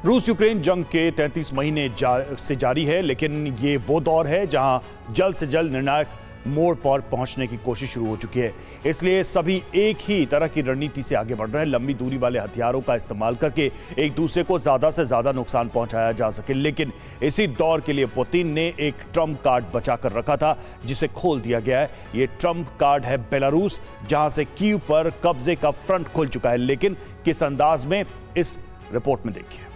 रूस यूक्रेन जंग के 33 महीने से जारी है, लेकिन ये वो दौर है जहां जल्द से जल्द निर्णायक मोड़ पर पहुंचने की कोशिश शुरू हो चुकी है। इसलिए सभी एक ही तरह की रणनीति से आगे बढ़ रहे हैं, लंबी दूरी वाले हथियारों का इस्तेमाल करके एक दूसरे को ज्यादा से ज्यादा नुकसान पहुंचाया जा सके। लेकिन इसी दौर के लिए पुतिन ने एक ट्रम्प कार्ड बचा कर रखा था, जिसे खोल दिया गया है। ये ट्रम्प कार्ड है बेलारूस, जहां से कीव पर कब्जे का फ्रंट खुल चुका है। लेकिन किस अंदाज में, इस रिपोर्ट में देखिए।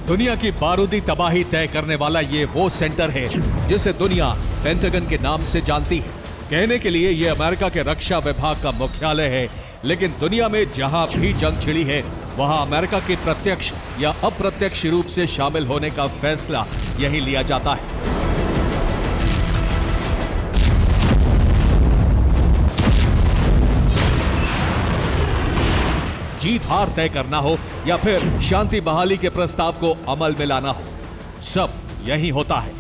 दुनिया की बारूदी तबाही तय करने वाला ये वो सेंटर है जिसे दुनिया पेंटागन के नाम से जानती है। कहने के लिए ये अमेरिका के रक्षा विभाग का मुख्यालय है, लेकिन दुनिया में जहां भी जंग छिड़ी है वहां अमेरिका के प्रत्यक्ष या अप्रत्यक्ष रूप से शामिल होने का फैसला यही लिया जाता है। जीत हार तय करना हो या फिर शांति बहाली के प्रस्ताव को अमल में लाना हो, सब यही होता है।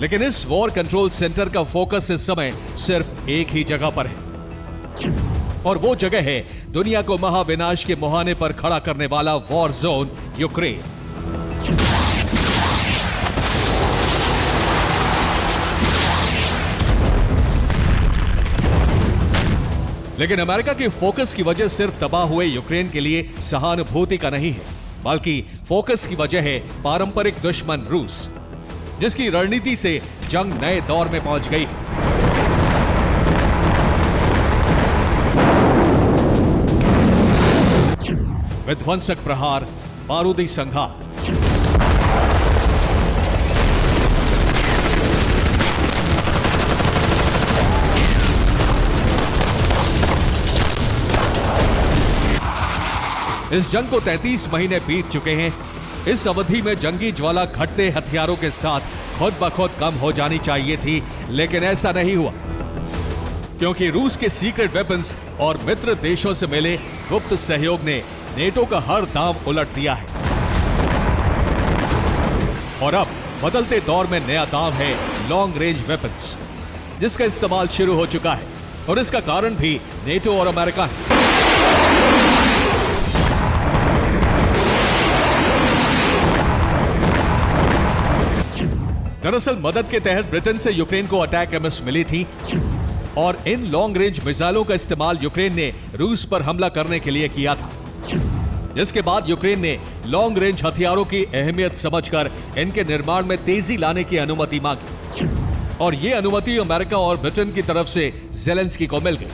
लेकिन इस वॉर कंट्रोल सेंटर का फोकस इस समय सिर्फ एक ही जगह पर है, और वो जगह है दुनिया को महाविनाश के मुहाने पर खड़ा करने वाला वॉर जोन यूक्रेन। लेकिन अमेरिका के फोकस की वजह सिर्फ तबाह हुए यूक्रेन के लिए सहानुभूति का नहीं है, बल्कि फोकस की वजह है पारंपरिक दुश्मन रूस, जिसकी रणनीति से जंग नए दौर में पहुंच गई। विध्वंसक प्रहार, बारूदी संघार, इस जंग को 33 महीने बीत चुके हैं। इस अवधि में जंगी ज्वाला घटते हथियारों के साथ खुद ब खुद कम हो जानी चाहिए थी, लेकिन ऐसा नहीं हुआ, क्योंकि रूस के सीक्रेट वेपन्स और मित्र देशों से मिले गुप्त सहयोग ने नेटो का हर दांव उलट दिया है। और अब बदलते दौर में नया दांव है लॉन्ग रेंज वेपन्स, जिसका इस्तेमाल शुरू हो चुका है, और इसका कारण भी नेटो और अमेरिका है। दरअसल मदद के तहत ब्रिटेन से यूक्रेन को अटैक एमएस मिली थी, और इन लॉन्ग रेंज मिसाइलों का इस्तेमाल यूक्रेन ने रूस पर हमला करने के लिए किया था, जिसके बाद यूक्रेन ने लॉन्ग रेंज हथियारों की अहमियत समझकर इनके निर्माण में तेजी लाने की अनुमति मांगी, और यह अनुमति अमेरिका और ब्रिटेन की तरफ से ज़ेलेंस्की को मिल गई।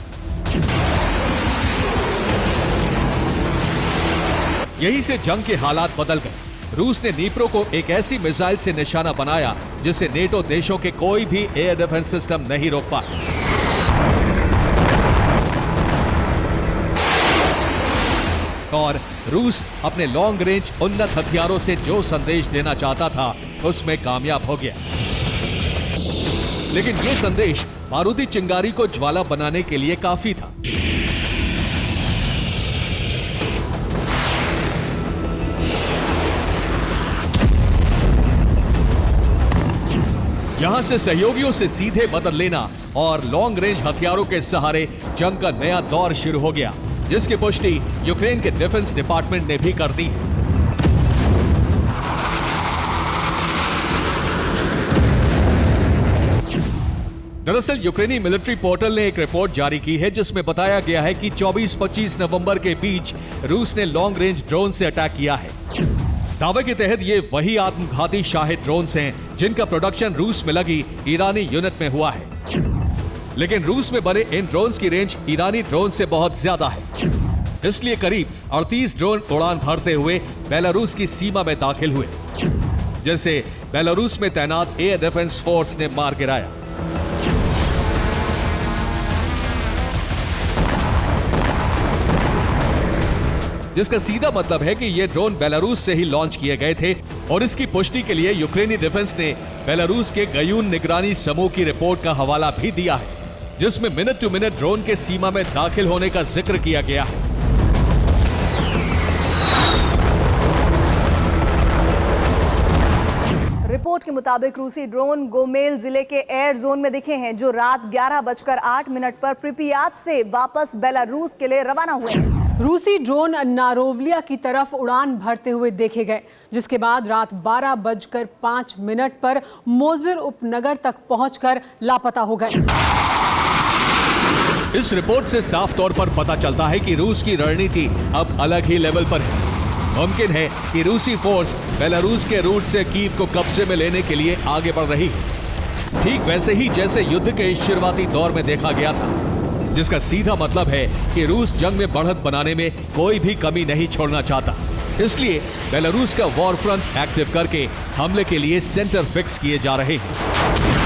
यही से जंग के हालात बदल गए। रूस ने नीप्रो को एक ऐसी मिसाइल से निशाना बनाया जिसे नेटो देशों के कोई भी एयर डिफेंस सिस्टम नहीं रोक पाया। और रूस अपने लॉन्ग रेंज उन्नत हथियारों से जो संदेश देना चाहता था उसमें कामयाब हो गया। लेकिन यह संदेश बारूदी चिंगारी को ज्वाला बनाने के लिए काफी था। यहां से सहयोगियों से सीधे बदल लेना और लॉन्ग रेंज हथियारों के सहारे जंग का नया दौर शुरू हो गया, जिसकी पुष्टि यूक्रेन के डिफेंस डिपार्टमेंट ने भी कर दी है। दरअसल यूक्रेनी मिलिट्री पोर्टल ने एक रिपोर्ट जारी की है, जिसमें बताया गया है कि 24-25 नवंबर के बीच रूस ने लॉन्ग रेंज ड्रोन से अटैक किया है। दावे के तहत ये वही आत्मघाती शाहिद ड्रोन्स हैं जिनका प्रोडक्शन रूस में लगी ईरानी यूनिट में हुआ है। लेकिन रूस में बने इन ड्रोन्स की रेंज ईरानी ड्रोन से बहुत ज्यादा है, इसलिए करीब 38 ड्रोन उड़ान भरते हुए बेलारूस की सीमा में दाखिल हुए, जैसे बेलारूस में तैनात एयर डिफेंस फोर्स ने मार गिराया। जिसका सीधा मतलब है कि ये ड्रोन बेलारूस से ही लॉन्च किए गए थे। और इसकी पुष्टि के लिए यूक्रेनी डिफेंस ने बेलारूस के गयून निगरानी समूह की रिपोर्ट का हवाला भी दिया है, जिसमें मिनट टू मिनट ड्रोन के सीमा में दाखिल होने का जिक्र किया गया है। रिपोर्ट के मुताबिक रूसी ड्रोन गोमेल जिले के एयर जोन में दिखे हैं, जो रात 11:08 पर प्रिपियात से वापस बेलारूस के लिए रवाना हुए हैं। रूसी ड्रोन नारोवलिया की तरफ उड़ान भरते हुए देखे गए, जिसके बाद रात 12:05 पर मोजुर उपनगर तक पहुंचकर लापता हो गए। इस रिपोर्ट से साफ तौर पर पता चलता है कि रूस की रणनीति अब अलग ही लेवल पर है। मुमकिन है कि रूसी फोर्स बेलारूस के रूट से कीव को कब्जे में लेने के लिए आगे बढ़ रही है, ठीक वैसे ही जैसे युद्ध के शुरुआती दौर में देखा गया था, जिसका सीधा मतलब है कि रूस जंग में बढ़त बनाने में कोई भी कमी नहीं छोड़ना चाहता। इसलिए बेलारूस का वॉर फ्रंट एक्टिव करके हमले के लिए सेंटर फिक्स किए जा रहे हैं।